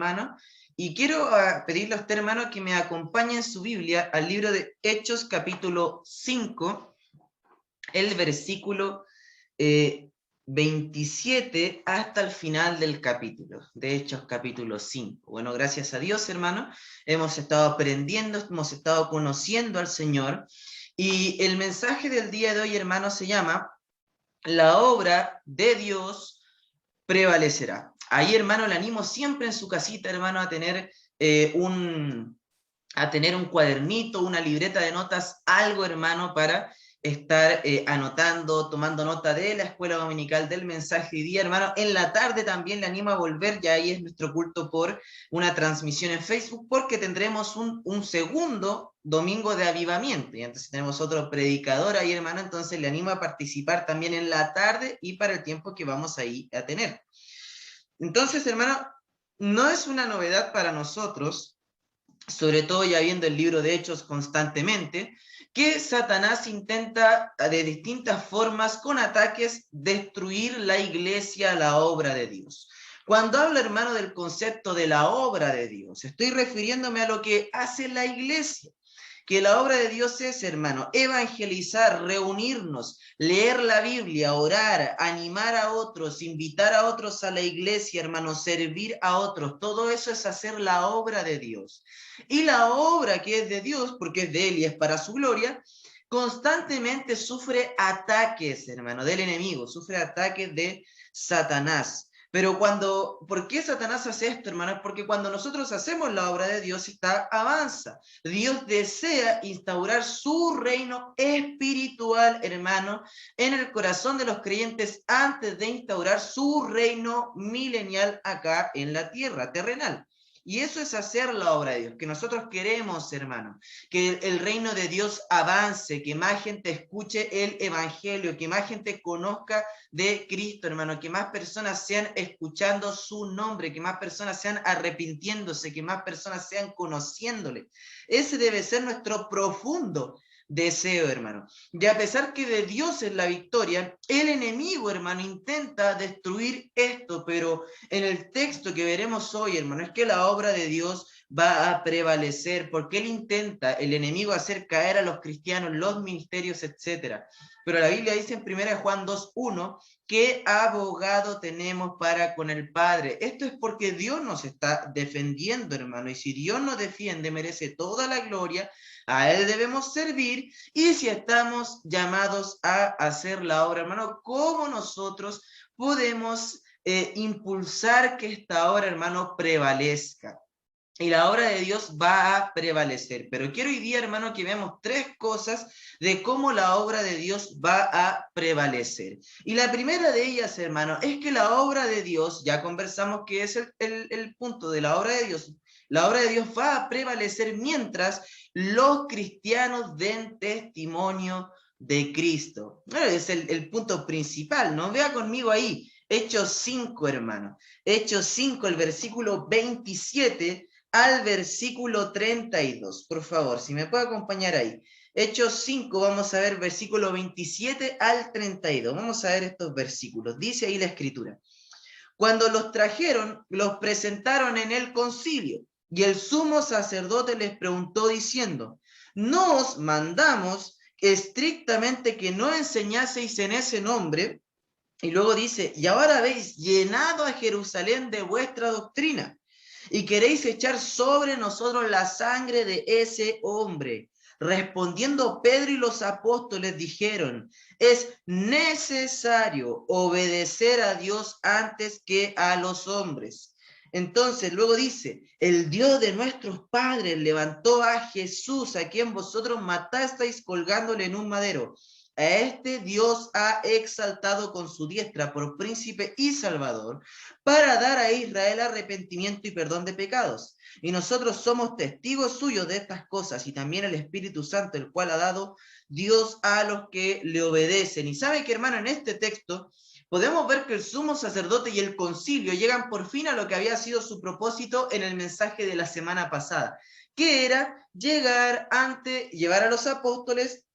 hermano, y quiero pedirle a usted, hermano, que me acompañe en su Biblia al libro de Hechos, capítulo 5, el versículo 27 hasta el final del capítulo, de Hechos, capítulo 5. Bueno, gracias a Dios, hermano, hemos estado aprendiendo, hemos estado conociendo al Señor, y el mensaje del día de hoy, hermano, se llama La obra de Dios prevalecerá. Ahí, hermano, le animo siempre en su casita, hermano, a tener un cuadernito, una libreta de notas, algo, hermano, para estar anotando, tomando nota de la escuela dominical, del mensaje de día, hermano. En la tarde también le animo a volver, ya ahí es nuestro culto por una transmisión en Facebook, porque tendremos un segundo domingo de avivamiento, y entonces tenemos otro predicador ahí, hermano, entonces le animo a participar también en la tarde y para el tiempo que vamos ahí a tener. Entonces, hermano, no es una novedad para nosotros, sobre todo ya viendo el libro de Hechos constantemente, que Satanás intenta de distintas formas, con ataques, destruir la iglesia, la obra de Dios. Cuando hablo, hermano, del concepto de la obra de Dios, estoy refiriéndome a lo que hace la iglesia. Que la obra de Dios es, hermano, evangelizar, reunirnos, leer la Biblia, orar, animar a otros, invitar a otros a la iglesia, hermano, servir a otros. Todo eso es hacer la obra de Dios. Y la obra que es de Dios, porque es de Él y es para su gloria, constantemente sufre ataques, hermano, del enemigo, sufre ataques de Satanás. Pero ¿por qué Satanás hace esto, hermano? Porque cuando nosotros hacemos la obra de Dios, esta avanza. Dios desea instaurar su reino espiritual, hermano, en el corazón de los creyentes antes de instaurar su reino milenial acá en la tierra, terrenal. Y eso es hacer la obra de Dios, que nosotros queremos, hermano, que el reino de Dios avance, que más gente escuche el evangelio, que más gente conozca de Cristo, hermano, que más personas sean escuchando su nombre, que más personas sean arrepintiéndose, que más personas sean conociéndole. Ese debe ser nuestro profundo deseo, hermano. Y a pesar que de Dios es la victoria, el enemigo, hermano, intenta destruir esto, pero en el texto que veremos hoy, hermano, es que la obra de Dios va a prevalecer, porque él intenta, el enemigo, hacer caer a los cristianos, los ministerios, etcétera. Pero la Biblia dice en 1 Juan 2:1, ¿qué abogado tenemos para con el Padre? Esto es porque Dios nos está defendiendo, hermano, y si Dios nos defiende, merece toda la gloria, a Él debemos servir, y si estamos llamados a hacer la obra, hermano, ¿cómo nosotros podemos impulsar que esta obra, hermano, prevalezca? Y la obra de Dios va a prevalecer. Pero quiero hoy día, hermano, que veamos tres cosas de cómo la obra de Dios va a prevalecer. Y la primera de ellas, hermano, es que la obra de Dios, ya conversamos que es el punto de la obra de Dios, la obra de Dios va a prevalecer mientras los cristianos den testimonio de Cristo. Es el punto principal, ¿no? Vea conmigo ahí, Hechos 5, hermano. Hechos 5, el versículo 27 al versículo 32, por favor, si me puede acompañar ahí. Hechos 5, vamos a ver versículo 27 al 32. Vamos a ver estos versículos. Dice ahí la escritura. Cuando los trajeron, los presentaron en el concilio, y el sumo sacerdote les preguntó diciendo, ¿no os mandamos estrictamente que no enseñaseis en ese nombre? Y luego dice, y ahora habéis llenado a Jerusalén de vuestra doctrina, y queréis echar sobre nosotros la sangre de ese hombre. Respondiendo Pedro y los apóstoles dijeron, es necesario obedecer a Dios antes que a los hombres. Entonces luego dice, el Dios de nuestros padres levantó a Jesús, a quien vosotros matasteis colgándole en un madero. A este Dios ha exaltado con su diestra por príncipe y salvador, para dar a Israel arrepentimiento y perdón de pecados. Y nosotros somos testigos suyos de estas cosas, y también el Espíritu Santo, el cual ha dado Dios a los que le obedecen. Y sabe que, hermano, en este texto podemos ver que el sumo sacerdote y el concilio llegan por fin a lo que había sido su propósito en el mensaje de la semana pasada, que era llevar a los apóstoles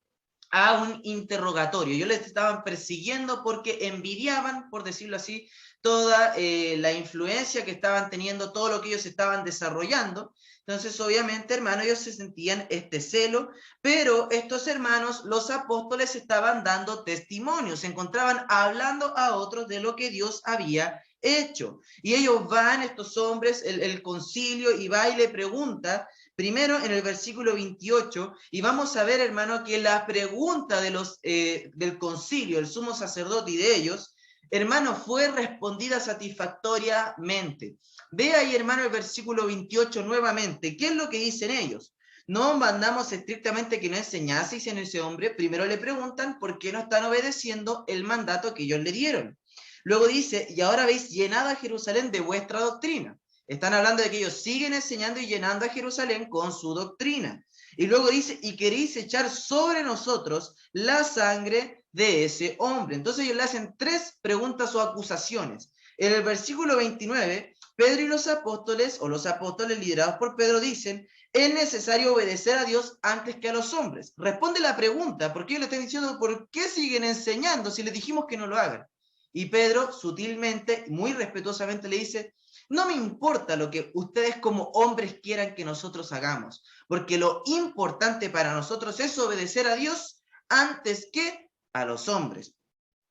a un interrogatorio. Ellos les estaban persiguiendo porque envidiaban, por decirlo así, toda la influencia que estaban teniendo, todo lo que ellos estaban desarrollando. Entonces, obviamente, hermano, ellos se sentían este celo, pero estos hermanos, los apóstoles, estaban dando testimonio, se encontraban hablando a otros de lo que Dios había hecho. Y ellos van, estos hombres, el concilio, y va y le pregunta, primero en el versículo 28, y vamos a ver, hermano, que la pregunta de del concilio, el sumo sacerdote y de ellos, hermano, fue respondida satisfactoriamente. Ve ahí, hermano, el versículo 28 nuevamente. ¿Qué es lo que dicen ellos? No mandamos estrictamente que no enseñaseis en ese hombre. Primero le preguntan por qué no están obedeciendo el mandato que ellos le dieron. Luego dice, y ahora habéis llenado a Jerusalén de vuestra doctrina. Están hablando de que ellos siguen enseñando y llenando a Jerusalén con su doctrina. Y luego dice, y queréis echar sobre nosotros la sangre de ese hombre. Entonces ellos le hacen tres preguntas o acusaciones. En el versículo 29, Pedro y los apóstoles, o los apóstoles liderados por Pedro, dicen, es necesario obedecer a Dios antes que a los hombres. Responde la pregunta, porque ellos le están diciendo, ¿por qué siguen enseñando si les dijimos que no lo hagan? Y Pedro, sutilmente, muy respetuosamente le dice, no me importa lo que ustedes como hombres quieran que nosotros hagamos, porque lo importante para nosotros es obedecer a Dios antes que a los hombres.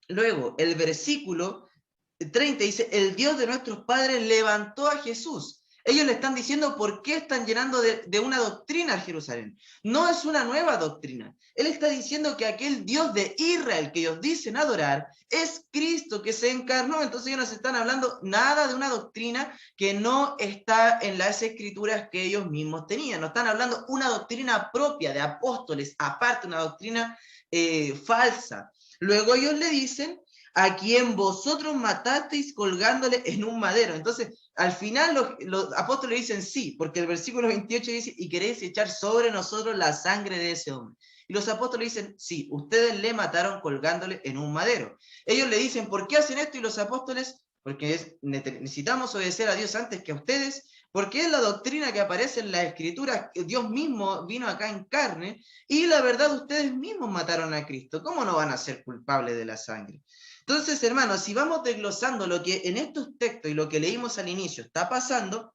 Luego, el versículo 30 dice, el Dios de nuestros padres levantó a Jesús. Ellos le están diciendo por qué están llenando de una doctrina a Jerusalén. No es una nueva doctrina. Él está diciendo que aquel Dios de Israel que ellos dicen adorar es Cristo que se encarnó. Entonces ellos no se están hablando nada de una doctrina que no está en las escrituras que ellos mismos tenían. No están hablando una doctrina propia de apóstoles, aparte una doctrina falsa. Luego ellos le dicen, a quien vosotros matasteis colgándole en un madero. Entonces, al final los apóstoles dicen sí, porque el versículo 28 dice, y queréis echar sobre nosotros la sangre de ese hombre. Y los apóstoles dicen, sí, ustedes le mataron colgándole en un madero. Ellos le dicen, ¿por qué hacen esto? Y los apóstoles, porque necesitamos obedecer a Dios antes que a ustedes, porque es la doctrina que aparece en la escritura, que Dios mismo vino acá en carne, y la verdad ustedes mismos mataron a Cristo. ¿Cómo no van a ser culpables de la sangre? Entonces, hermanos, si vamos desglosando lo que en estos textos y lo que leímos al inicio está pasando,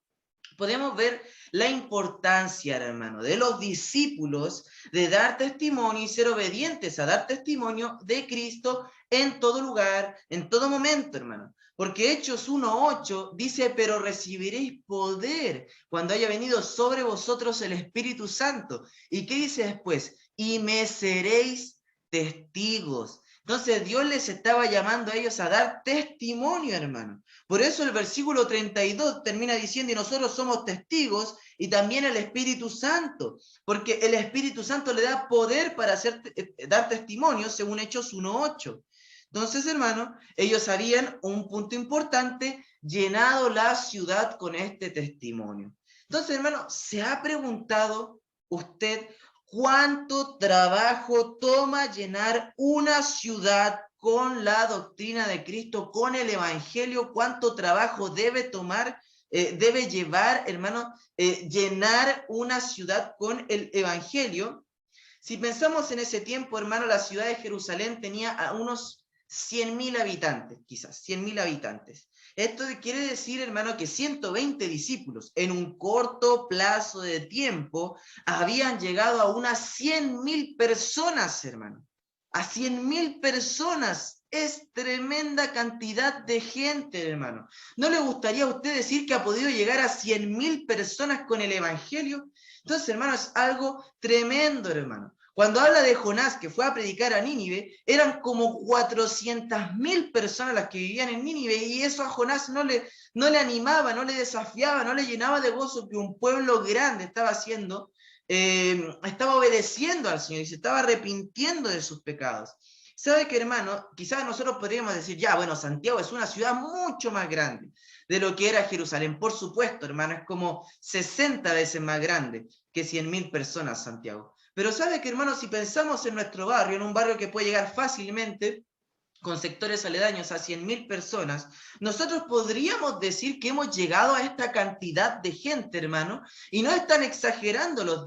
podemos ver la importancia, hermano, de los discípulos de dar testimonio y ser obedientes a dar testimonio de Cristo en todo lugar, en todo momento, hermano. Porque Hechos 1:8 dice, pero recibiréis poder cuando haya venido sobre vosotros el Espíritu Santo. ¿Y qué dice después? Y me seréis testigos. Entonces Dios les estaba llamando a ellos a dar testimonio, hermano. Por eso el versículo 32 termina diciendo, y nosotros somos testigos, y también el Espíritu Santo, porque el Espíritu Santo le da poder para dar testimonio, según Hechos 1:8. Entonces, hermano, ellos habían un punto importante, llenado la ciudad con este testimonio. Entonces, hermano, ¿se ha preguntado usted cuánto trabajo toma llenar una ciudad con la doctrina de Cristo, con el Evangelio? ¿Cuánto trabajo debe tomar, debe llevar, hermano, llenar una ciudad con el Evangelio? Si pensamos en ese tiempo, hermano, la ciudad de Jerusalén tenía a unos 100.000 habitantes, quizás 100.000 habitantes. Esto quiere decir, hermano, que 120 discípulos en un corto plazo de tiempo habían llegado a unas 100.000 personas, hermano. A 100.000 personas. Es tremenda cantidad de gente, hermano. ¿No le gustaría a usted decir que ha podido llegar a 100.000 personas con el Evangelio? Entonces, hermano, es algo tremendo, hermano. Cuando habla de Jonás, que fue a predicar a Nínive, eran como 400.000 personas las que vivían en Nínive, y eso a Jonás no le animaba, no le desafiaba, no le llenaba de gozo que un pueblo grande estaba haciendo, estaba obedeciendo al Señor y se estaba arrepintiendo de sus pecados. ¿Sabe qué, hermano? Quizás nosotros podríamos decir, ya, bueno, Santiago es una ciudad mucho más grande de lo que era Jerusalén. Por supuesto, hermano, es como 60 veces más grande que 100.000 personas, Santiago. Pero sabe que, hermano, si pensamos en nuestro barrio, en un barrio que puede llegar fácilmente con sectores aledaños a 100.000 personas, nosotros podríamos decir que hemos llegado a esta cantidad de gente, hermano, y no están exagerando no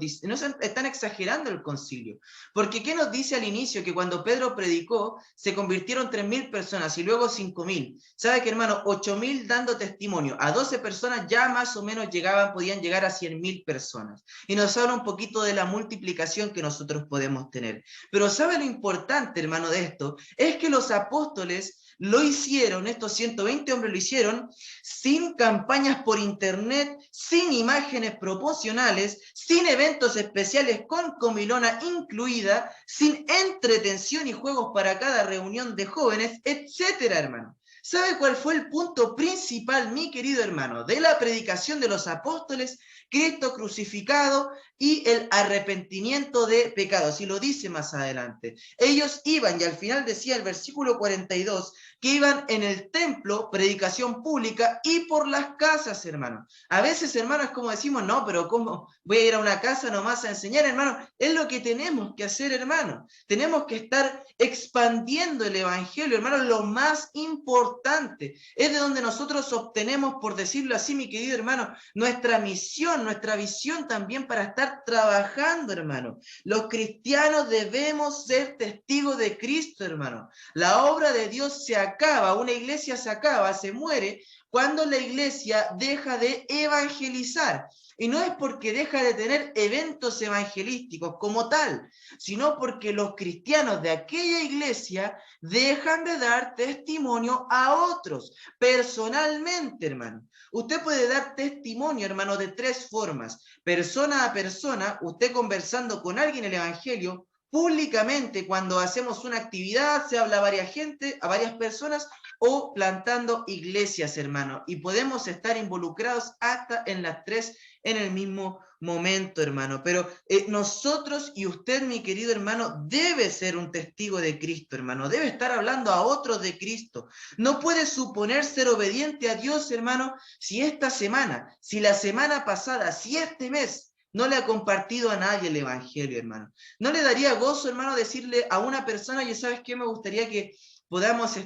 están exagerando el concilio. Porque ¿qué nos dice al inicio? Que cuando Pedro predicó, se convirtieron 3.000 personas y luego 5.000. ¿Sabe qué, hermano? 8.000 dando testimonio. A 12 personas ya más o menos podían llegar a 100.000 personas. Y nos habla un poquito de la multiplicación que nosotros podemos tener. Pero ¿sabe lo importante, hermano, de esto? Es que los apóstoles lo hicieron, estos 120 hombres lo hicieron, sin campañas por internet, sin imágenes promocionales, sin eventos especiales con comilona incluida, sin entretención y juegos para cada reunión de jóvenes, etcétera, hermano. ¿Sabe cuál fue el punto principal, mi querido hermano, de la predicación de los apóstoles? Cristo crucificado y el arrepentimiento de pecados. Y lo dice más adelante. Ellos iban, y al final decía el versículo 42, que iban en el templo, predicación pública, y por las casas, hermano. A veces, hermano, es como decimos, no, pero ¿cómo voy a ir a una casa nomás a enseñar, hermano? Es lo que tenemos que hacer, hermano. Tenemos que estar expandiendo el evangelio, hermano, lo más importante. Es de donde nosotros obtenemos, por decirlo así, mi querido hermano, nuestra misión, nuestra visión también para estar trabajando, hermano. Los cristianos debemos ser testigos de Cristo, hermano. La obra de Dios se acaba, una iglesia se acaba, se muere, cuando la iglesia deja de evangelizar. Y no es porque deja de tener eventos evangelísticos como tal, sino porque los cristianos de aquella iglesia dejan de dar testimonio a otros, personalmente, hermano. Usted puede dar testimonio, hermano, de tres formas. Persona a persona, usted conversando con alguien el evangelio, públicamente cuando hacemos una actividad, se habla a varias gente, a varias personas, o plantando iglesias, hermano. Y podemos estar involucrados hasta en las tres en el mismo momento, hermano. Pero nosotros y usted, mi querido hermano, debe ser un testigo de Cristo, hermano. Debe estar hablando a otros de Cristo. No puede suponer ser obediente a Dios, hermano, si esta semana, si la semana pasada, si este mes no le ha compartido a nadie el evangelio, hermano. ¿No le daría gozo, hermano, decirle a una persona, ya sabes qué, me gustaría que podamos,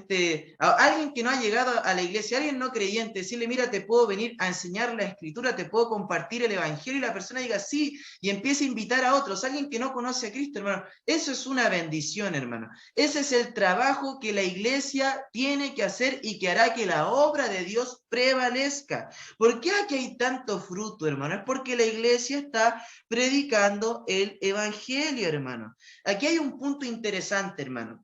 a alguien que no ha llegado a la iglesia, alguien no creyente, decirle, mira, te puedo venir a enseñar la escritura, te puedo compartir el evangelio, y la persona diga sí, y empiece a invitar a otros, alguien que no conoce a Cristo, hermano? Eso es una bendición, hermano. Ese es el trabajo que la iglesia tiene que hacer y que hará que la obra de Dios prevalezca. ¿Por qué aquí hay tanto fruto, hermano? Es porque la iglesia está predicando el evangelio, hermano. Aquí hay un punto interesante, hermano.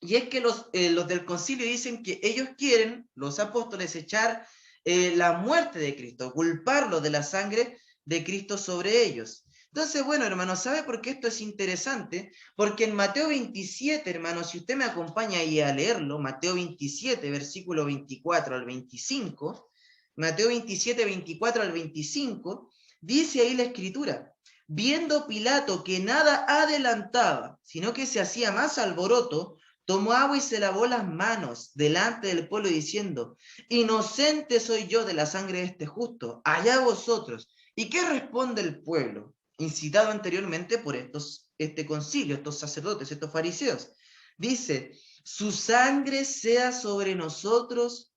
Y es que los del concilio dicen que ellos quieren, los apóstoles, echar la muerte de Cristo, culparlo de la sangre de Cristo sobre ellos. Entonces, bueno, hermano, ¿sabe por qué esto es interesante? Porque en Mateo 27, hermano, si usted me acompaña ahí a leerlo, Mateo 27, versículo 24 al 25, Mateo 27, 24 al 25, dice ahí la escritura: viendo Pilato que nada adelantaba, sino que se hacía más alboroto, tomó agua y se lavó las manos delante del pueblo diciendo: inocente soy yo de la sangre de este justo, allá vosotros. ¿Y qué responde el pueblo? Incitado anteriormente por este concilio, estos sacerdotes, estos fariseos. Dice: su sangre sea sobre nosotros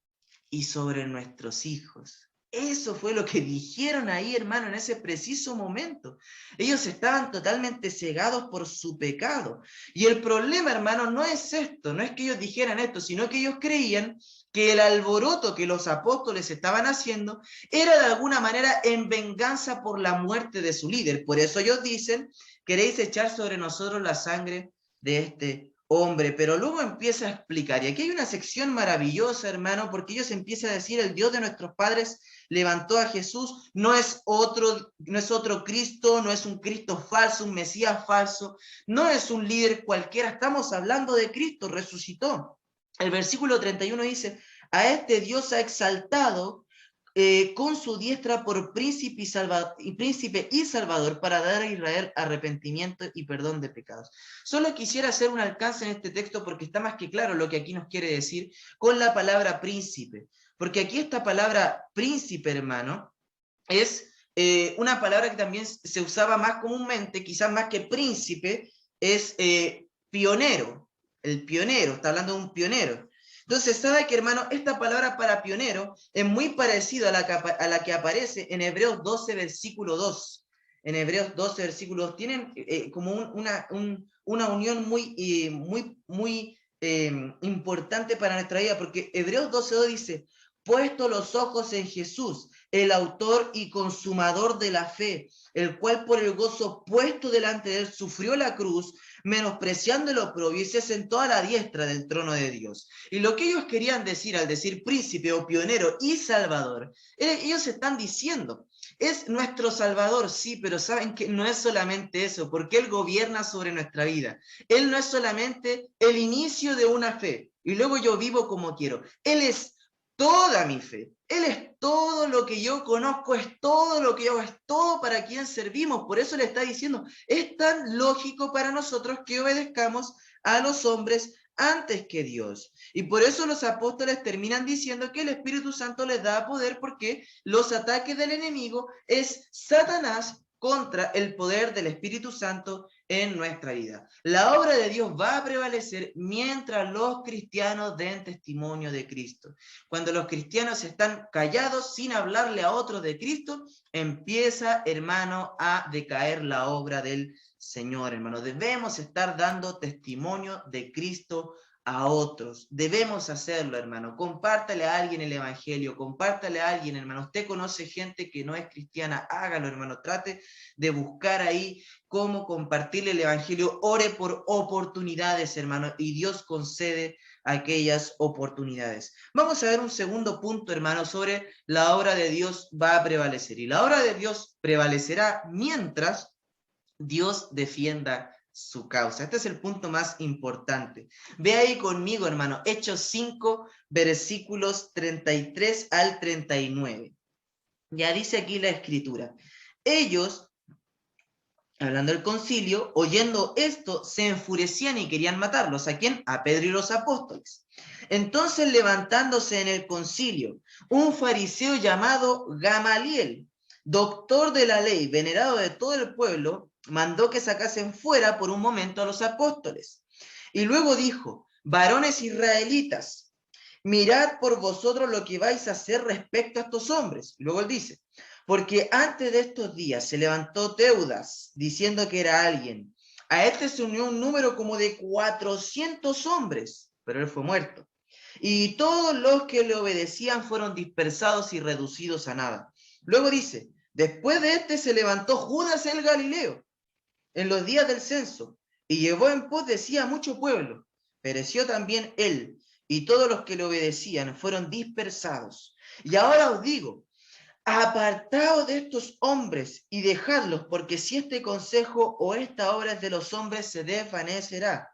y sobre nuestros hijos. Eso fue lo que dijeron ahí, hermano, en ese preciso momento. Ellos estaban totalmente cegados por su pecado. Y el problema, hermano, no es esto, no es que ellos dijeran esto, sino que ellos creían que el alboroto que los apóstoles estaban haciendo era de alguna manera en venganza por la muerte de su líder. Por eso ellos dicen: queréis echar sobre nosotros la sangre de este hombre. Pero luego empieza a explicar, y aquí hay una sección maravillosa, hermano, porque ellos empiezan a decir: el Dios de nuestros padres levantó a Jesús, no es otro Cristo, no es un Cristo falso, un Mesías falso, no es un líder cualquiera, estamos hablando de Cristo, resucitó. El versículo 31 dice: a este Dios ha exaltado con su diestra por príncipe y salvador, para dar a Israel arrepentimiento y perdón de pecados. Solo quisiera hacer un alcance en este texto porque está más que claro lo que aquí nos quiere decir con la palabra príncipe. Porque aquí esta palabra príncipe, hermano, es una palabra que también se usaba más comúnmente, quizás más que príncipe, es pionero. el pionero, está hablando de un pionero. Entonces, ¿sabe que, hermano? Esta palabra para pionero es muy parecida a la que aparece en Hebreos 12, versículo 2. En Hebreos 12, versículo 2, tienen como una unión muy importante para nuestra vida, porque Hebreos 12, 2 dice, puesto los ojos en Jesús, el autor y consumador de la fe, el cual por el gozo puesto delante de él sufrió la cruz, menospreciando el oprobio, y se sentó a la diestra del trono de Dios. Y lo que ellos querían decir al decir príncipe o pionero y salvador, ellos están diciendo, es nuestro salvador, sí, pero saben que no es solamente eso, porque Él gobierna sobre nuestra vida. Él no es solamente el inicio de una fe, y luego yo vivo como quiero. Él es toda mi fe. Él es todo lo que yo conozco, es todo lo que yo hago, es todo para quien servimos. Por eso le está diciendo, es tan lógico para nosotros que obedezcamos a los hombres antes que Dios. Y por eso los apóstoles terminan diciendo que el Espíritu Santo les da poder, porque los ataques del enemigo es Satanás contra el poder del Espíritu Santo en nuestra vida. La obra de Dios va a prevalecer mientras los cristianos den testimonio de Cristo. Cuando los cristianos están callados sin hablarle a otros de Cristo, empieza, hermano, a decaer la obra del Señor, hermano. Debemos estar dando testimonio de Cristo a otros. Debemos hacerlo, hermano. Compártale a alguien el evangelio, compártale a alguien, hermano. Usted conoce gente que no es cristiana, hágalo, hermano. Trate de buscar ahí cómo compartirle el evangelio. Ore por oportunidades, hermano, y Dios concede aquellas oportunidades. Vamos a ver un segundo punto, hermano, sobre la obra de Dios va a prevalecer. Y la obra de Dios prevalecerá mientras Dios defienda su causa. Este es el punto más importante. Ve ahí conmigo, hermano, Hechos 5, versículos 33 al 39. Ya dice aquí la escritura. Ellos, hablando del concilio, oyendo esto, se enfurecían y querían matarlos. ¿A quién? A Pedro y los apóstoles. Entonces, levantándose en el concilio, un fariseo llamado Gamaliel, doctor de la ley, venerado de todo el pueblo, mandó que sacasen fuera por un momento a los apóstoles. Y luego dijo, varones israelitas, mirad por vosotros lo que vais a hacer respecto a estos hombres. Y luego él dice, porque antes de estos días se levantó Teudas, diciendo que era alguien. A este se unió un número como de 400 hombres, pero él fue muerto. Y todos los que le obedecían fueron dispersados y reducidos a nada. Luego dice, después de este se levantó Judas el Galileo, en los días del censo, y llevó en pos de sí a mucho pueblo. Pereció también él, y todos los que le obedecían fueron dispersados. Y ahora os digo, apartaos de estos hombres y dejadlos, porque si este consejo o esta obra es de los hombres, se desvanecerá.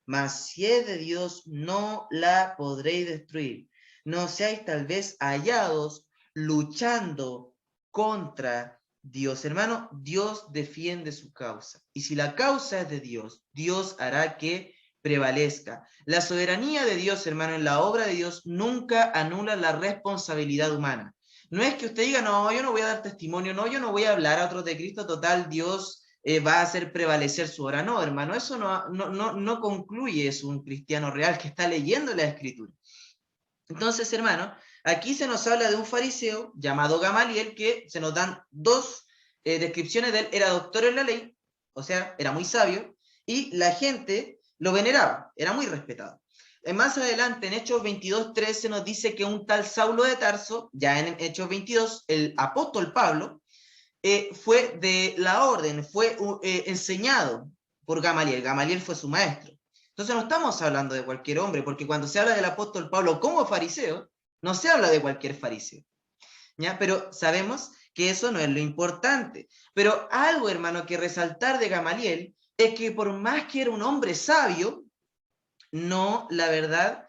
Mas si es de Dios, no la podréis destruir. No seáis tal vez hallados luchando contra Dios. Hermano, Dios defiende su causa. Y si la causa es de Dios, Dios hará que prevalezca. La soberanía de Dios, hermano, en la obra de Dios nunca anula la responsabilidad humana. No es que usted diga, no, yo no voy a dar testimonio, no, yo no voy a hablar a otros de Cristo, total, Dios va a hacer prevalecer su obra. No, hermano, eso no concluye, es un cristiano real que está leyendo la Escritura. Entonces, hermano, aquí se nos habla de un fariseo llamado Gamaliel, que se nos dan dos descripciones de él. Era doctor en la ley, o sea, era muy sabio, y la gente lo veneraba, era muy respetado. Más adelante, en Hechos 22:13, nos dice que un tal Saulo de Tarso, ya en Hechos 22, el apóstol Pablo, fue de la orden, fue enseñado por Gamaliel. Gamaliel fue su maestro. Entonces no estamos hablando de cualquier hombre, porque cuando se habla del apóstol Pablo como fariseo, no se habla de cualquier fariseo. ¿Ya? Pero sabemos que eso no es lo importante. Pero algo, hermano, que resaltar de Gamaliel es que por más que era un hombre sabio, no, la verdad,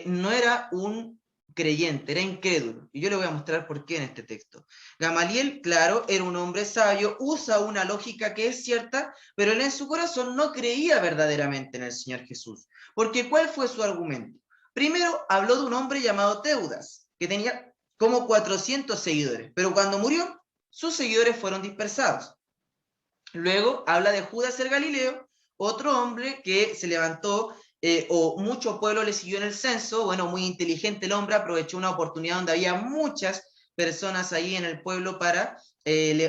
no era un creyente, era incrédulo. Y yo le voy a mostrar por qué en este texto. Gamaliel, claro, era un hombre sabio, usa una lógica que es cierta, pero él en su corazón no creía verdaderamente en el Señor Jesús. Porque ¿cuál fue su argumento? Primero, habló de un hombre llamado Teudas, que tenía como 400 seguidores, pero cuando murió, sus seguidores fueron dispersados. Luego, habla de Judas el Galileo, otro hombre que se levantó o mucho pueblo le siguió en el censo. Bueno, muy inteligente el hombre, aprovechó una oportunidad donde había muchas personas ahí en el pueblo para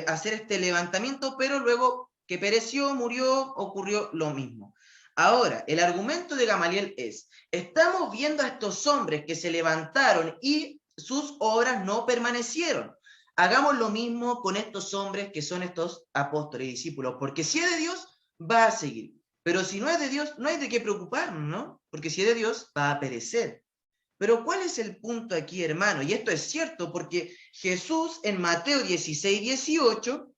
hacer este levantamiento, pero luego que pereció, murió, ocurrió lo mismo. Ahora, el argumento de Gamaliel es, estamos viendo a estos hombres que se levantaron y sus obras no permanecieron. Hagamos lo mismo con estos hombres que son estos apóstoles y discípulos, porque si es de Dios, va a seguir. Pero si no es de Dios, no hay de qué preocuparnos, ¿no? Porque si es de Dios, va a perecer. Pero ¿cuál es el punto aquí, hermano? Y esto es cierto porque Jesús en Mateo 16, 18,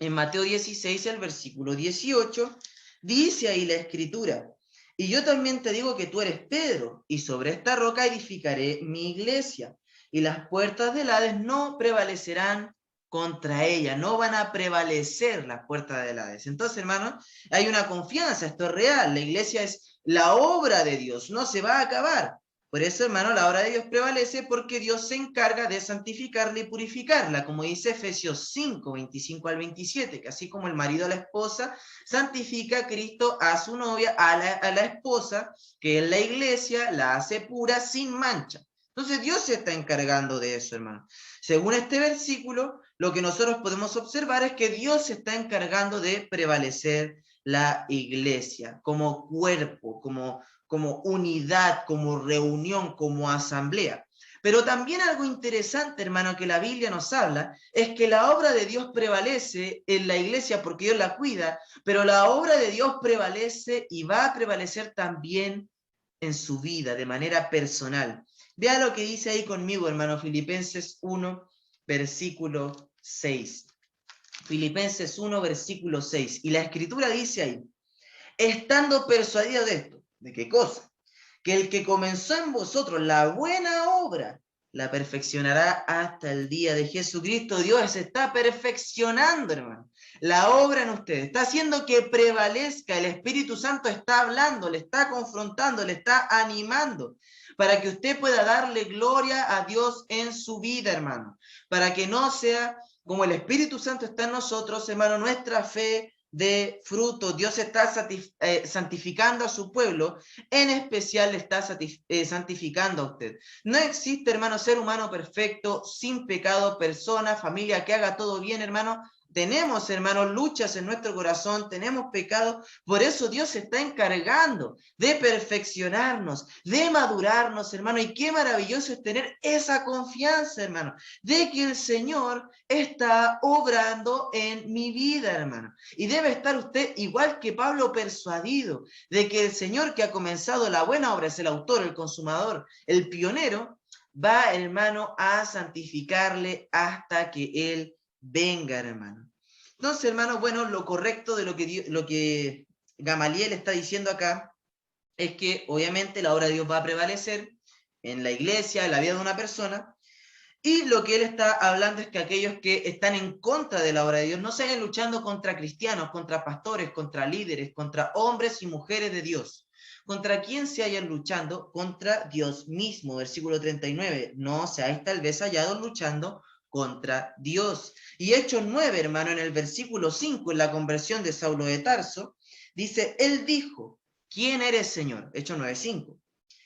en Mateo 16, el versículo 18, dice ahí la escritura, y yo también te digo que tú eres Pedro, y sobre esta roca edificaré mi iglesia, y las puertas del Hades no prevalecerán contra ella, no van a prevalecer las puertas del Hades. Entonces, hermano, hay una confianza, esto es real, la iglesia es la obra de Dios, no se va a acabar. Por eso, hermano, la obra de Dios prevalece porque Dios se encarga de santificarla y purificarla, como dice Efesios 5, 25 al 27, que así como el marido a la esposa, santifica a Cristo a su novia, a la esposa, que es la iglesia, la hace pura sin mancha. Entonces Dios se está encargando de eso, hermano. Según este versículo, lo que nosotros podemos observar es que Dios se está encargando de prevalecer la iglesia como cuerpo, como unidad, como reunión, como asamblea. Pero también algo interesante, hermano, que la Biblia nos habla, es que la obra de Dios prevalece en la iglesia porque Dios la cuida, pero la obra de Dios prevalece y va a prevalecer también en su vida, de manera personal. Vea lo que dice ahí conmigo, hermano, Filipenses 1, versículo 6. Filipenses 1, versículo 6. Y la escritura dice ahí, estando persuadido de esto, ¿de qué cosa? Que el que comenzó en vosotros la buena obra, la perfeccionará hasta el día de Jesucristo. Dios se está perfeccionando, hermano. La obra en ustedes está haciendo que prevalezca. El Espíritu Santo está hablando, le está confrontando, le está animando para que usted pueda darle gloria a Dios en su vida, hermano. Para que no sea como el Espíritu Santo está en nosotros, hermano, nuestra fe de fruto. Dios está santificando a su pueblo, en especial le está santificando a usted. No existe, hermano, ser humano perfecto, sin pecado, persona, familia, que haga todo bien, hermano. Tenemos, hermanos, luchas en nuestro corazón, tenemos pecado, por eso Dios se está encargando de perfeccionarnos, de madurarnos, hermano, y qué maravilloso es tener esa confianza, hermano, de que el Señor está obrando en mi vida, hermano. Y debe estar usted, igual que Pablo, persuadido de que el Señor que ha comenzado la buena obra es el autor, el consumador, el pionero, va, hermano, a santificarle hasta que Él venga, hermano. Entonces, hermano, bueno, lo correcto de lo que Gamaliel está diciendo acá es que obviamente la obra de Dios va a prevalecer en la iglesia, en la vida de una persona, y lo que él está hablando es que aquellos que están en contra de la obra de Dios no se vayan luchando contra cristianos, contra pastores, contra líderes, contra hombres y mujeres de Dios. ¿Contra quién se hayan luchando? Contra Dios mismo, versículo 39. No seáis tal vez hallados luchando contra Dios. Y Hechos 9, hermano, en el versículo 5, en la conversión de Saulo de Tarso, dice, él dijo, ¿quién eres, Señor? Hechos 9:5.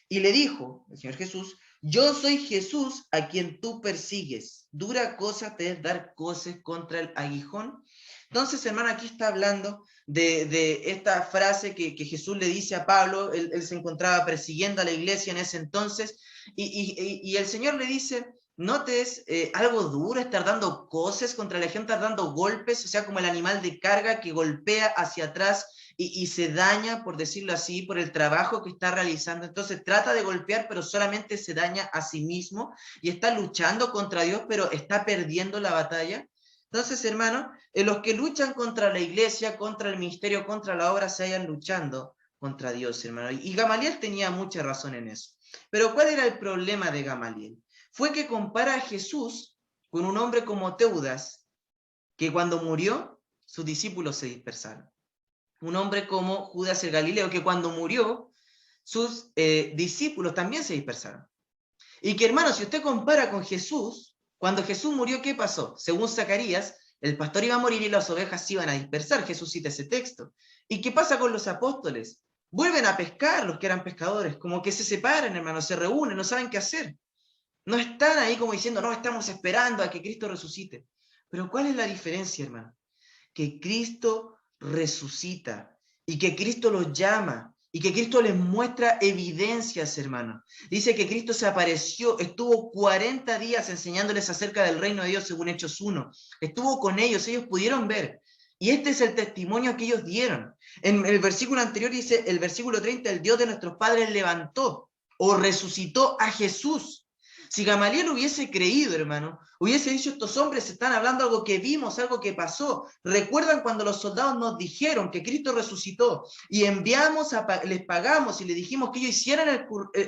Y le dijo el Señor Jesús, yo soy Jesús a quien tú persigues. Dura cosa te es dar coces contra el aguijón. Entonces, hermano, aquí está hablando de esta frase que Jesús le dice a Pablo. Él se encontraba persiguiendo a la iglesia en ese entonces, y el Señor le dice, no te es algo duro estar dando coces contra la gente, estar dando golpes, o sea, como el animal de carga que golpea hacia atrás y se daña, por decirlo así, por el trabajo que está realizando. Entonces trata de golpear, pero solamente se daña a sí mismo y está luchando contra Dios, pero está perdiendo la batalla. Entonces, hermano, los que luchan contra la iglesia, contra el ministerio, contra la obra, se hayan luchando contra Dios, hermano. Y Gamaliel tenía mucha razón en eso. Pero ¿cuál era el problema de Gamaliel? Fue que compara a Jesús con un hombre como Teudas, que cuando murió, sus discípulos se dispersaron. Un hombre como Judas el Galileo, que cuando murió, sus discípulos también se dispersaron. Y que, hermano, si usted compara con Jesús, cuando Jesús murió, ¿qué pasó? Según Zacarías, el pastor iba a morir y las ovejas se iban a dispersar. Jesús cita ese texto. ¿Y qué pasa con los apóstoles? Vuelven a pescar los que eran pescadores, como que se separan, hermanos, se reúnen, no saben qué hacer. No están ahí como diciendo, no, estamos esperando a que Cristo resucite. Pero ¿cuál es la diferencia, hermano? Que Cristo resucita y que Cristo los llama y que Cristo les muestra evidencias, hermano. Dice que Cristo se apareció, estuvo 40 días enseñándoles acerca del reino de Dios, según Hechos 1. Estuvo con ellos pudieron ver. Y este es el testimonio que ellos dieron. En el versículo anterior dice, el versículo 30, el Dios de nuestros padres levantó o resucitó a Jesús. Si Gamaliel hubiese creído, hermano, hubiese dicho, estos hombres están hablando algo que vimos, algo que pasó. ¿Recuerdan cuando los soldados nos dijeron que Cristo resucitó y les pagamos y les dijimos que ellos hicieran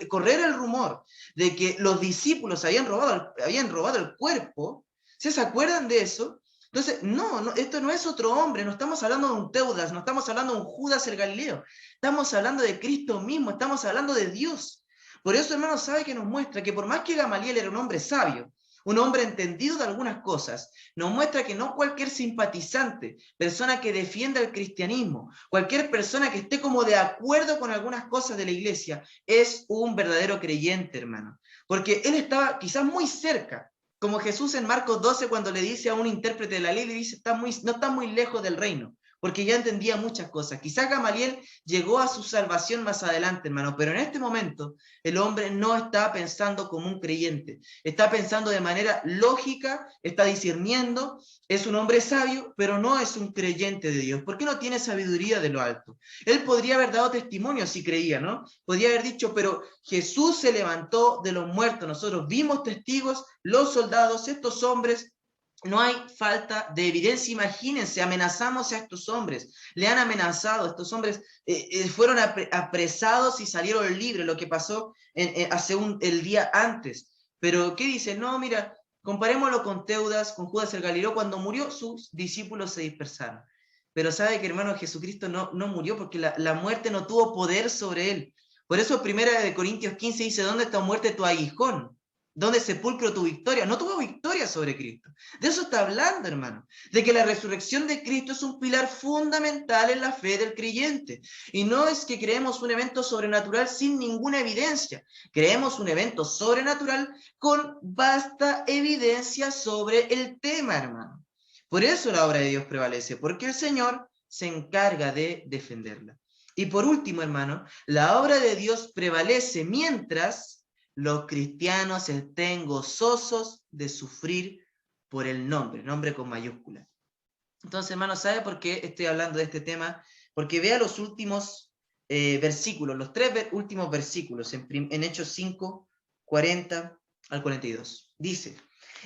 correr el rumor de que los discípulos habían robado el cuerpo? ¿Se acuerdan de eso? Entonces, no, esto no es otro hombre, no estamos hablando de un Teudas, no estamos hablando de un Judas el Galileo, estamos hablando de Cristo mismo, estamos hablando de Dios. Por eso, hermano, sabe que nos muestra que por más que Gamaliel era un hombre sabio, un hombre entendido de algunas cosas, nos muestra que no cualquier simpatizante, persona que defienda el cristianismo, cualquier persona que esté como de acuerdo con algunas cosas de la iglesia, es un verdadero creyente, hermano. Porque él estaba quizás muy cerca, como Jesús en Marcos 12 cuando le dice a un intérprete de la ley, le dice, no está muy lejos del reino, porque ya entendía muchas cosas. Quizás Gamaliel llegó a su salvación más adelante, hermano, pero en este momento el hombre no está pensando como un creyente, está pensando de manera lógica, está discerniendo, es un hombre sabio, pero no es un creyente de Dios. ¿Por qué no tiene sabiduría de lo alto? Él podría haber dado testimonio si creía, ¿no? Podría haber dicho, pero Jesús se levantó de los muertos, nosotros vimos testigos, los soldados, estos hombres, no hay falta de evidencia. Imagínense, amenazamos a estos hombres, le han amenazado, estos hombres fueron apresados y salieron libres, lo que pasó el día antes. Pero, ¿qué dice? No, mira, comparémoslo con Teudas, con Judas el Galileo, cuando murió sus discípulos se dispersaron. Pero sabe que, hermano, Jesucristo no murió porque la muerte no tuvo poder sobre él. Por eso 1 Corintios 15 dice, ¿dónde está muerte tu aguijón? ¿Dónde sepulcro tu victoria? No tuvo victoria sobre Cristo. De eso está hablando, hermano. De que la resurrección de Cristo es un pilar fundamental en la fe del creyente. Y no es que creemos un evento sobrenatural sin ninguna evidencia. Creemos un evento sobrenatural con vasta evidencia sobre el tema, hermano. Por eso la obra de Dios prevalece, porque el Señor se encarga de defenderla. Y por último, hermano, la obra de Dios prevalece mientras los cristianos estén gozosos de sufrir por el nombre con mayúscula. Entonces, hermano, ¿sabe por qué estoy hablando de este tema? Porque vea los últimos versículos, los tres últimos versículos en Hechos 5, 40 al 42. Dice,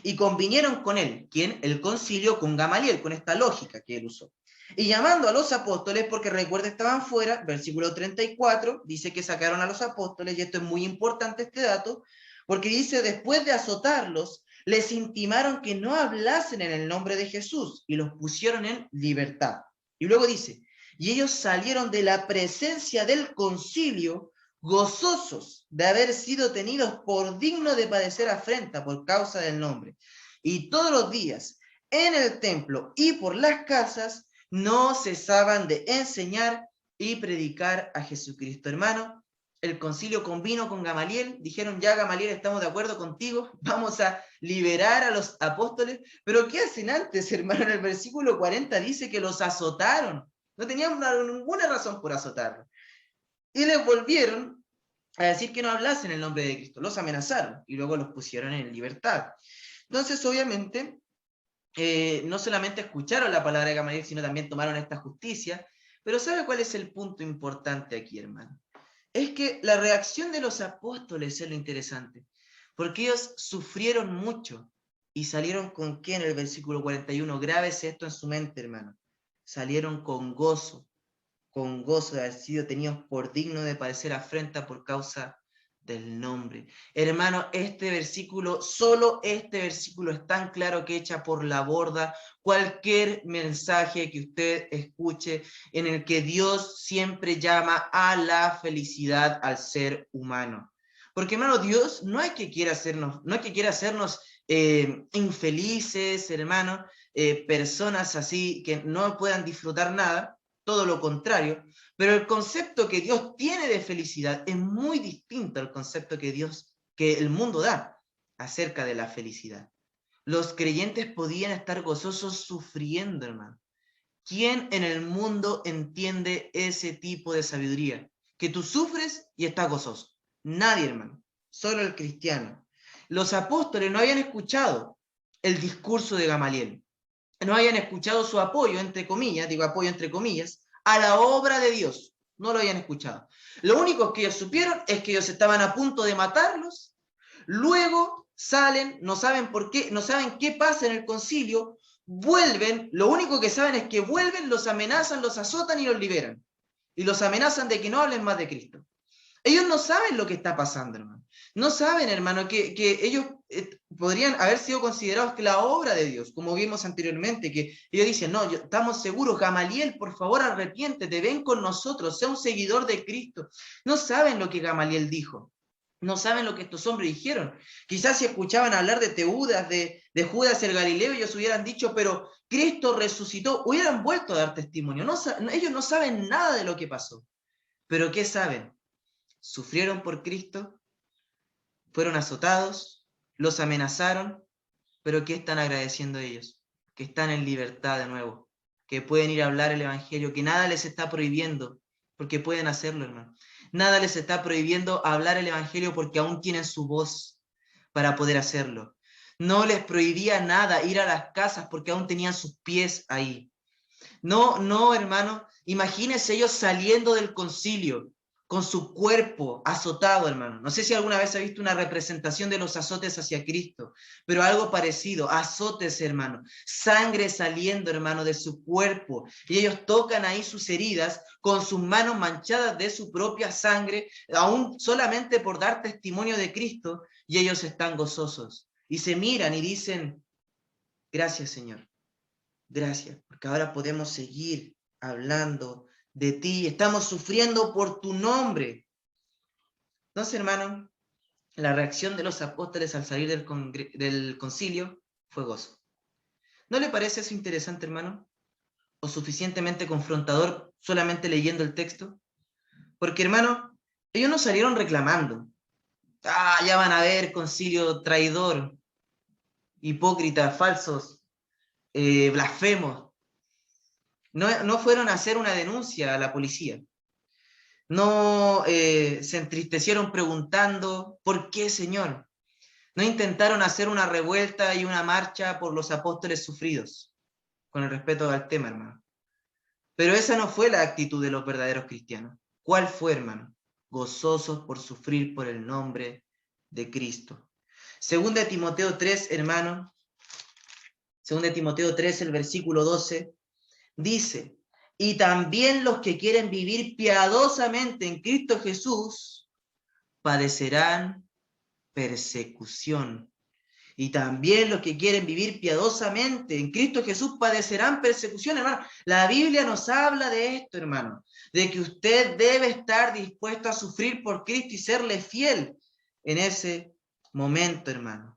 y convinieron con él, ¿quién? El concilio con Gamaliel, con esta lógica que él usó. Y llamando a los apóstoles, porque recuerda estaban fuera, versículo 34, dice que sacaron a los apóstoles, y esto es muy importante este dato, porque dice, después de azotarlos, les intimaron que no hablasen en el nombre de Jesús, y los pusieron en libertad. Y luego dice, y ellos salieron de la presencia del concilio, gozosos de haber sido tenidos por digno de padecer afrenta por causa del nombre. Y todos los días, en el templo y por las casas, no cesaban de enseñar y predicar a Jesucristo. Hermano, el concilio convino con Gamaliel, dijeron, ya Gamaliel, estamos de acuerdo contigo, vamos a liberar a los apóstoles, pero ¿qué hacen antes, hermano? En el versículo 40 dice que los azotaron, no tenían ninguna razón por azotarlos, y les volvieron a decir que no hablasen el nombre de Cristo, los amenazaron, y luego los pusieron en libertad. Entonces, obviamente, no solamente escucharon la palabra de Gamaliel, sino también tomaron esta justicia. Pero ¿sabe cuál es el punto importante aquí, hermano? Es que la reacción de los apóstoles es lo interesante, porque ellos sufrieron mucho y salieron con ¿qué en el versículo 41? Grábese esto en su mente, hermano. Salieron con gozo de haber sido tenidos por digno de padecer afrenta por causa del nombre. Hermano, solo este versículo es tan claro que echa por la borda cualquier mensaje que usted escuche en el que Dios siempre llama a la felicidad al ser humano. Porque, hermano, Dios no es que quiera hacernos infelices, hermano, personas así que no puedan disfrutar nada, todo lo contrario, pero el concepto que Dios tiene de felicidad es muy distinto al concepto que el mundo da acerca de la felicidad. Los creyentes podían estar gozosos sufriendo, hermano. ¿Quién en el mundo entiende ese tipo de sabiduría? Que tú sufres y estás gozoso. Nadie, hermano. Solo el cristiano. Los apóstoles no habían escuchado el discurso de Gamaliel. No habían escuchado su apoyo, entre comillas, digo apoyo entre comillas, a la obra de Dios. No lo habían escuchado. Lo único que ellos supieron es que ellos estaban a punto de matarlos. Luego salen, no saben por qué, no saben qué pasa en el concilio, vuelven, lo único que saben es que vuelven, los amenazan, los azotan y los liberan. Y los amenazan de que no hablen más de Cristo. Ellos no saben lo que está pasando, hermano. No saben, hermano, que ellos podrían haber sido considerados que la obra de Dios, como vimos anteriormente, que ellos dicen, no, estamos seguros, Gamaliel, por favor, arrepiéntete, ven con nosotros, sea un seguidor de Cristo. No saben lo que Gamaliel dijo. No saben lo que estos hombres dijeron. Quizás si escuchaban hablar de Teudas, de Judas el Galileo, ellos hubieran dicho, pero Cristo resucitó, hubieran vuelto a dar testimonio. No, ellos no saben nada de lo que pasó. Pero ¿qué saben? Sufrieron por Cristo, fueron azotados, los amenazaron, pero ¿qué están agradeciendo ellos? Que están en libertad de nuevo, que pueden ir a hablar el Evangelio, que nada les está prohibiendo, porque pueden hacerlo, hermano. Nada les está prohibiendo hablar el Evangelio porque aún tienen su voz para poder hacerlo. No les prohibía nada ir a las casas porque aún tenían sus pies ahí. No, no, hermano, imagínense ellos saliendo del concilio con su cuerpo azotado, hermano. No sé si alguna vez ha visto una representación de los azotes hacia Cristo, pero algo parecido, azotes, hermano, sangre saliendo, hermano, de su cuerpo, y ellos tocan ahí sus heridas con sus manos manchadas de su propia sangre, aún solamente por dar testimonio de Cristo, y ellos están gozosos, y se miran y dicen, gracias, Señor. Gracias, porque ahora podemos seguir hablando de ti. Estamos sufriendo por tu nombre. Entonces, hermano, la reacción de los apóstoles al salir del concilio fue gozo. ¿No le parece eso interesante, hermano? ¿O suficientemente confrontador solamente leyendo el texto? Porque, hermano, ellos no salieron reclamando. Ah, ya van a ver concilio traidor, hipócritas, falsos, blasfemos. No fueron a hacer una denuncia a la policía. No se entristecieron preguntando, ¿por qué, Señor? No intentaron hacer una revuelta y una marcha por los apóstoles sufridos, con el respeto al tema, hermano. Pero esa no fue la actitud de los verdaderos cristianos. ¿Cuál fue, hermano? Gozosos por sufrir por el nombre de Cristo. Segunda de Timoteo 3, hermano. Segunda de Timoteo 3, el versículo 12, dice, y también los que quieren vivir piadosamente en Cristo Jesús padecerán persecución. Y también los que quieren vivir piadosamente en Cristo Jesús padecerán persecución, hermano. La Biblia nos habla de esto, hermano, de que usted debe estar dispuesto a sufrir por Cristo y serle fiel en ese momento, hermano.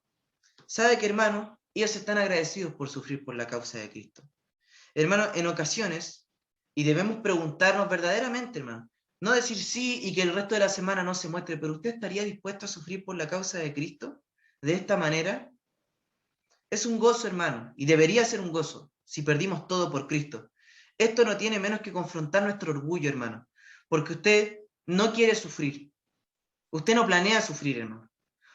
¿Sabe qué, hermano? Ellos están agradecidos por sufrir por la causa de Cristo. Hermano, en ocasiones, y debemos preguntarnos verdaderamente, hermano, no decir sí y que el resto de la semana no se muestre, pero ¿usted estaría dispuesto a sufrir por la causa de Cristo de esta manera? Es un gozo, hermano, y debería ser un gozo si perdimos todo por Cristo. Esto no tiene menos que confrontar nuestro orgullo, hermano, porque usted no quiere sufrir. Usted no planea sufrir, hermano.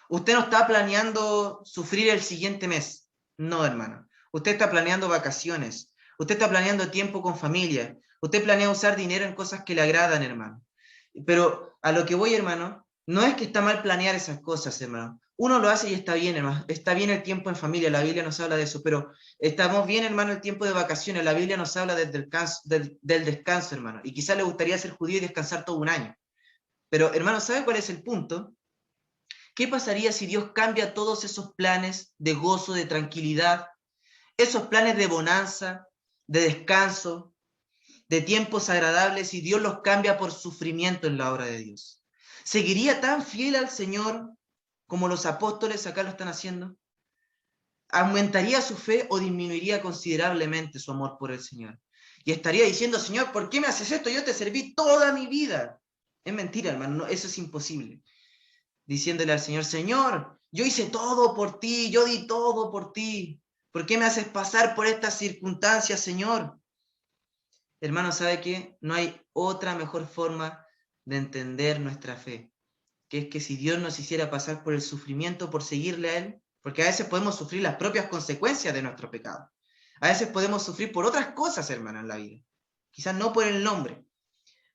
Usted no está planeando sufrir el siguiente mes. No, hermano. Usted está planeando vacaciones. Usted está planeando tiempo con familia. Usted planea usar dinero en cosas que le agradan, hermano. Pero a lo que voy, hermano, no es que está mal planear esas cosas, hermano. Uno lo hace y está bien, hermano. Está bien el tiempo en familia, la Biblia nos habla de eso, pero estamos bien, hermano, el tiempo de vacaciones. La Biblia nos habla del descanso, hermano. Y quizás le gustaría ser judío y descansar todo un año. Pero, hermano, ¿sabe cuál es el punto? ¿Qué pasaría si Dios cambia todos esos planes de gozo, de tranquilidad, esos planes de bonanza, de descanso, de tiempos agradables, y Dios los cambia por sufrimiento en la obra de Dios? ¿Seguiría tan fiel al Señor como los apóstoles acá lo están haciendo? ¿Aumentaría su fe o disminuiría considerablemente su amor por el Señor? y estaría diciendo, Señor, ¿por qué me haces esto? Yo te serví toda mi vida. Es mentira, hermano, no, eso es imposible. Diciéndole al Señor, Señor, yo hice todo por ti, yo di todo por ti. ¿Por qué me haces pasar por estas circunstancias, Señor? Hermano, ¿sabe qué? No hay otra mejor forma de entender nuestra fe, que es que si Dios nos hiciera pasar por el sufrimiento por seguirle a Él, porque a veces podemos sufrir las propias consecuencias de nuestro pecado. A veces podemos sufrir por otras cosas, hermano, en la vida. Quizás no por el nombre,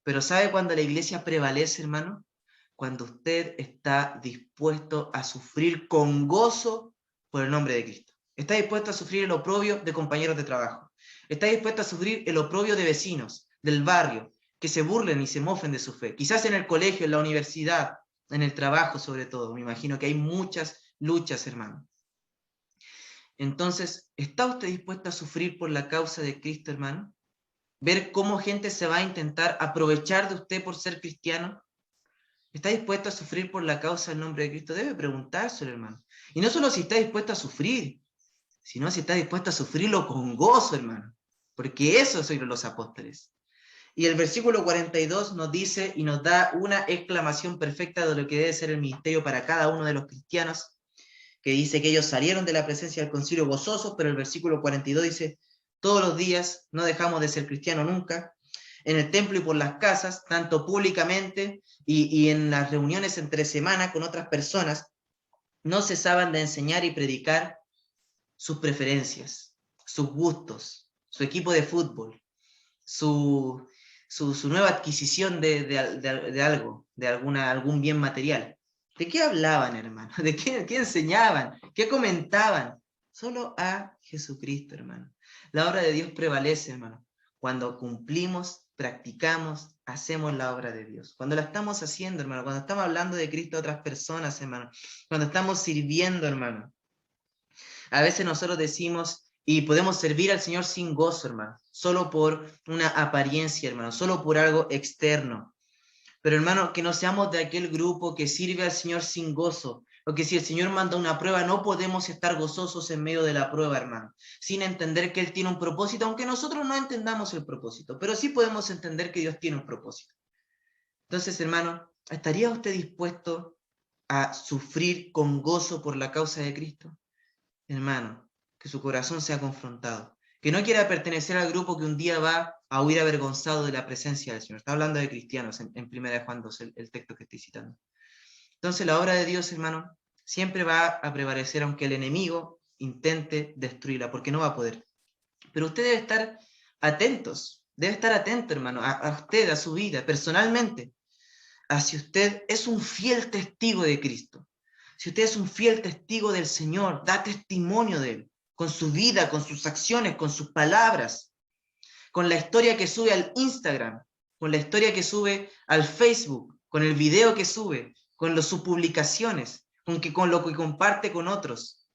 pero ¿sabe cuándo la iglesia prevalece, hermano? Cuando usted está dispuesto a sufrir con gozo por el nombre de Cristo. Está dispuesto a sufrir el oprobio de compañeros de trabajo. Está dispuesto a sufrir el oprobio de vecinos, del barrio, que se burlen y se mofen de su fe. Quizás en el colegio, en la universidad, en el trabajo sobre todo. Me imagino que hay muchas luchas, hermano. Entonces, ¿está usted dispuesto a sufrir por la causa de Cristo, hermano? ¿Ver cómo gente se va a intentar aprovechar de usted por ser cristiano? ¿Está dispuesto a sufrir por la causa del nombre de Cristo? Debe preguntárselo, hermano. Y no solo si está dispuesto a sufrir, sino si está dispuesto a sufrirlo con gozo, hermano. Porque eso son los apóstoles. Y el versículo 42 nos dice y nos da una exclamación perfecta de lo que debe ser el ministerio para cada uno de los cristianos, que dice que ellos salieron de la presencia del concilio gozosos, pero el versículo 42 dice, todos los días no dejamos de ser cristianos nunca, en el templo y por las casas, tanto públicamente y en las reuniones entre semana con otras personas, no cesaban de enseñar y predicar sus preferencias, sus gustos, su equipo de fútbol, su nueva adquisición de algo, de algún bien material. ¿De qué hablaban, hermano? ¿De qué enseñaban? ¿Qué comentaban? Solo a Jesucristo, hermano. La obra de Dios prevalece, hermano, cuando cumplimos, practicamos, hacemos la obra de Dios. Cuando la estamos haciendo, hermano, cuando estamos hablando de Cristo a otras personas, hermano, cuando estamos sirviendo, hermano. A veces nosotros decimos, y podemos servir al Señor sin gozo, hermano, solo por una apariencia, hermano, solo por algo externo. Pero hermano, que no seamos de aquel grupo que sirve al Señor sin gozo, porque si el Señor manda una prueba, no podemos estar gozosos en medio de la prueba, hermano, sin entender que Él tiene un propósito, aunque nosotros no entendamos el propósito, pero sí podemos entender que Dios tiene un propósito. Entonces, hermano, ¿estaría usted dispuesto a sufrir con gozo por la causa de Cristo? Hermano, que su corazón sea confrontado, que no quiera pertenecer al grupo que un día va a huir avergonzado de la presencia del Señor. Está hablando de cristianos en 1 Juan 2, el texto que estoy citando. Entonces la obra de Dios, hermano, siempre va a prevalecer aunque el enemigo intente destruirla, porque no va a poder. Pero usted debe estar atento, hermano, a usted, a su vida, personalmente, a si usted es un fiel testigo de Cristo. Si usted es un fiel testigo del Señor, da testimonio de Él, con su vida, con sus acciones, con sus palabras, con la historia que sube al Instagram, con la historia que sube al Facebook, con el video que sube, con sus publicaciones, con lo que comparte con otros.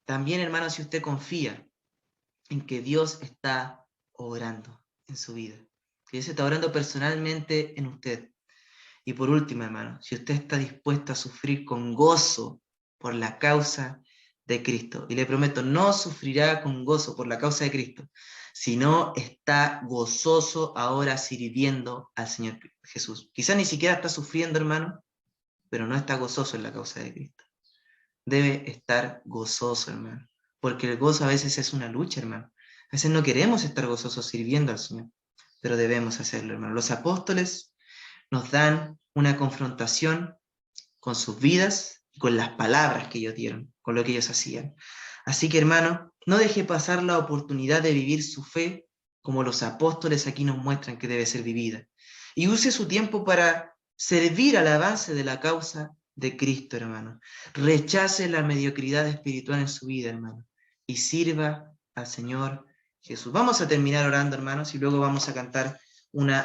También, hermano, si usted confía en que Dios está obrando en su vida, que Dios está obrando personalmente en usted. Y por último, hermano, si usted está dispuesto a sufrir con gozo por la causa de Cristo, y le prometo, no sufrirá con gozo por la causa de Cristo, sino está gozoso ahora sirviendo al Señor Jesús. Quizás ni siquiera está sufriendo, hermano, pero no está gozoso en la causa de Cristo. Debe estar gozoso, hermano, porque el gozo a veces es una lucha, hermano. A veces no queremos estar gozosos sirviendo al Señor, pero debemos hacerlo, hermano. Los apóstoles nos dan una confrontación con sus vidas y con las palabras que ellos dieron, con lo que ellos hacían. Así que, hermano, no deje pasar la oportunidad de vivir su fe como los apóstoles aquí nos muestran que debe ser vivida. Y use su tiempo para servir al avance de la causa de Cristo, hermano. Rechace la mediocridad espiritual en su vida, hermano, y sirva al Señor Jesús. Vamos a terminar orando, hermanos, y luego vamos a cantar una